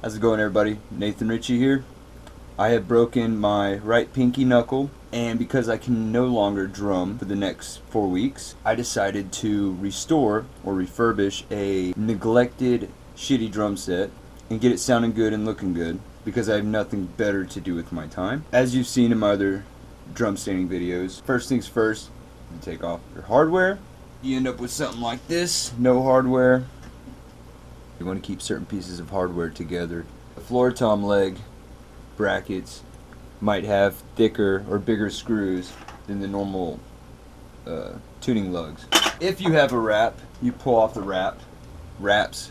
How's it going, everybody? Nathan Richie here. I have broken my right pinky knuckle, and because I can no longer drum for the next 4 weeks, I decided to restore or refurbish a neglected shitty drum set and get it sounding good and looking good because I have nothing better to do with my time. As you've seen in my other drum staining videos, first things first, you take off your hardware. You end up with something like this, no hardware. You want to keep certain pieces of hardware together. The floor tom leg brackets might have thicker or bigger screws than the normal tuning lugs. If you have a wrap, you pull off the wrap. Wraps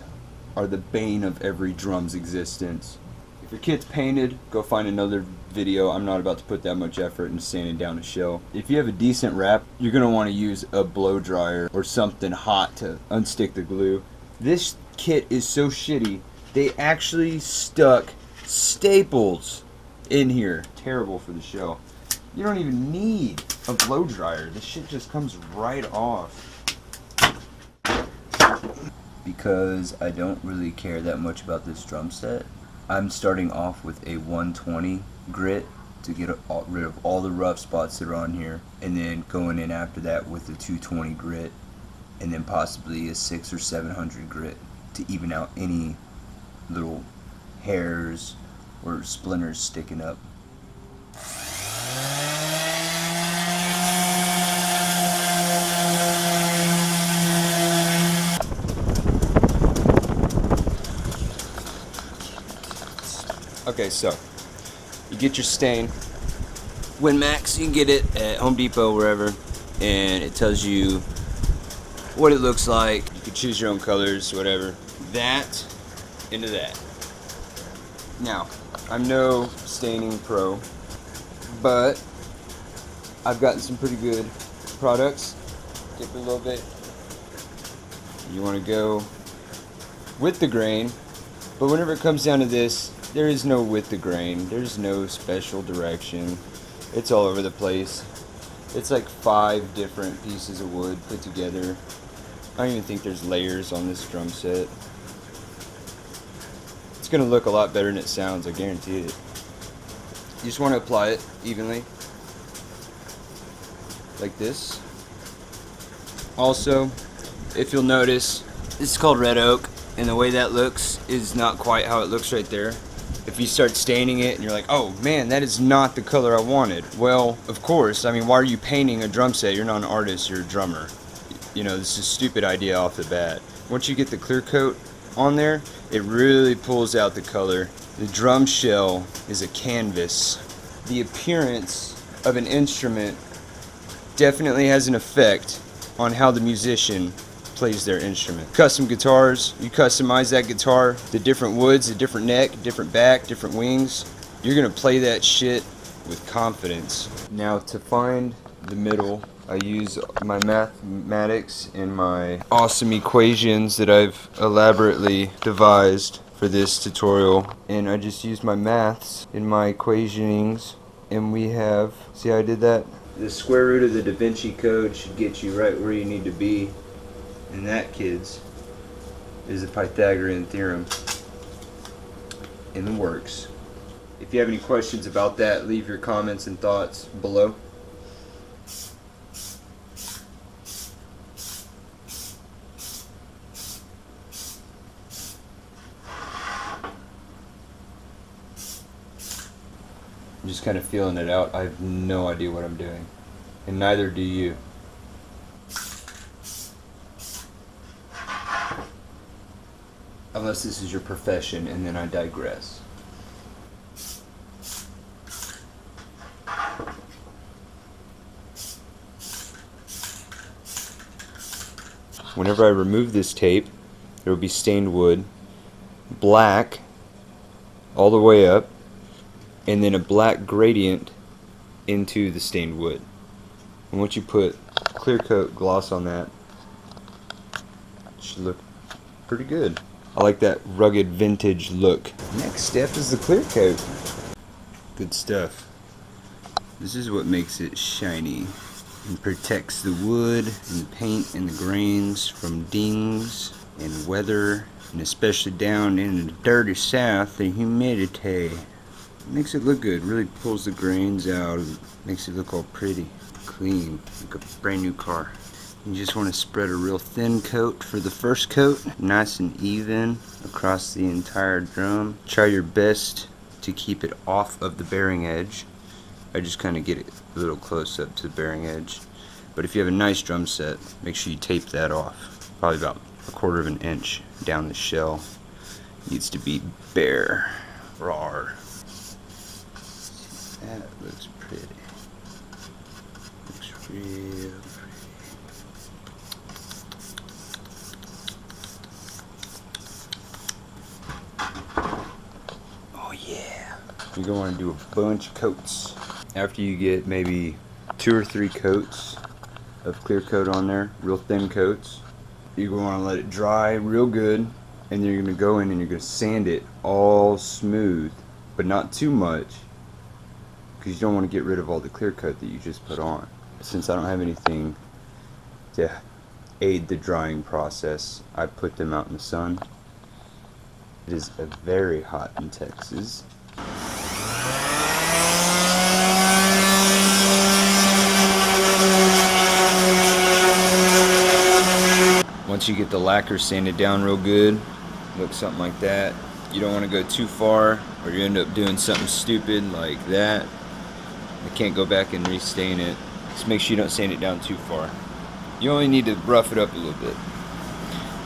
are the bane of every drum's existence. If your kit's painted, go find another video. I'm not about to put that much effort into sanding down a shell. If you have a decent wrap, you're going to want to use a blow dryer or something hot to unstick the glue. This kit is so shitty, they actually stuck staples in here. Terrible for the show. You don't even need a blow dryer. This shit just comes right off. Because I don't really care that much about this drum set, I'm starting off with a 120 grit to get rid of all the rough spots that are on here, and then going in after that with a 220 grit, and then possibly a 600 or 700 grit to even out any little hairs or splinters sticking up. Okay, so you get your stain. WinMax, you can get it at Home Depot, wherever, and it tells you what it looks like. You can choose your own colors, whatever. That into that. Now, I'm no staining pro, but I've gotten some pretty good products. Dip it a little bit. You want to go with the grain, but whenever it comes down to this, there is no with the grain. There's no special direction. It's all over the place. It's like 5 different pieces of wood put together. I don't even think there's layers on this drum set. It's going to look a lot better than it sounds, I guarantee it. You just want to apply it evenly. Like this. Also, if you'll notice, this is called red oak, and the way that looks is not quite how it looks right there. If you start staining it and you're like, oh man, that is not the color I wanted. Well, of course, I mean, why are you painting a drum set? You're not an artist, you're a drummer. You know, this is a stupid idea off the bat. Once you get the clear coat on there, it really pulls out the color. The drum shell is a canvas. The appearance of an instrument definitely has an effect on how the musician plays their instrument. Custom guitars, you customize that guitar, the different woods, the different neck, different back, different wings. You're gonna play that shit with confidence. Now, to find the middle, I use my mathematics and my awesome equations that I've elaborately devised for this tutorial, and I just use my maths in my equationings, and we have, see how I did that? The square root of the Da Vinci Code should get you right where you need to be. And that, kids, is the Pythagorean theorem in the works. If you have any questions about that, leave your comments and thoughts below. I'm just kind of feeling it out. I have no idea what I'm doing, and neither do you. Unless this is your profession, and then I digress. Whenever I remove this tape, there will be stained wood, black all the way up, and then a black gradient into the stained wood. And once you put clear coat gloss on that, it should look pretty good. I like that rugged vintage look. Next step is the clear coat. Good stuff. This is what makes it shiny and protects the wood and the paint and the grains from dings and weather And especially down in the dirty south, the humidity makes it look good. Really pulls the grains out and makes it look all pretty, clean, like a brand new car. You just want to spread a real thin coat for the first coat, nice and even across the entire drum. Try your best to keep it off of the bearing edge. I just kind of get it a little close up to the bearing edge. But if you have a nice drum set, make sure you tape that off. Probably about 1/4 of an inch down the shell. Needs to be bare. Rawr. That looks pretty. Looks real pretty. Oh yeah. You're going to do a bunch of coats. After you get maybe 2 or 3 coats of clear coat on there, real thin coats, you're going to want to let it dry real good, and then you're going to go in and you're going to sand it all smooth, but not too much, because you don't want to get rid of all the clear coat that you just put on. Since I don't have anything to aid the drying process, I put them out in the sun. It is very hot in Texas. Once you get the lacquer sanded down real good, looks something like that. You don't want to go too far, or you end up doing something stupid like that. You can't go back and restain it. Just make sure you don't sand it down too far. You only need to rough it up a little bit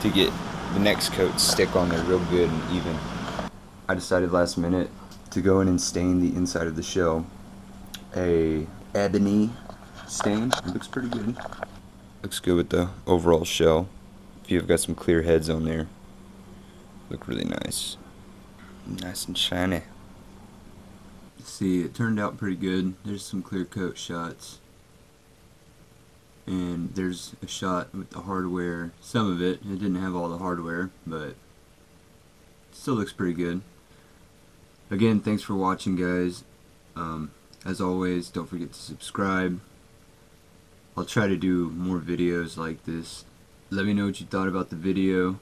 to get the next coat stick on there real good and even. I decided last minute to go in and stain the inside of the shell a ebony stain. It looks pretty good. Looks good with the overall shell. If you've got some clear heads on there, look really nice. Nice and shiny. See, it turned out pretty good. There's some clear coat shots. And there's a shot with the hardware. Some of it didn't have all the hardware, but it still looks pretty good. Again, thanks for watching, guys. As always, don't forget to subscribe. I'll try to do more videos like this. Let me know what you thought about the video.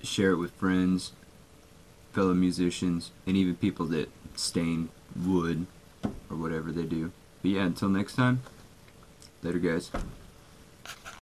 Share it with friends, fellow musicians, and even people that stain wood or whatever they do. But yeah, until next time, later guys.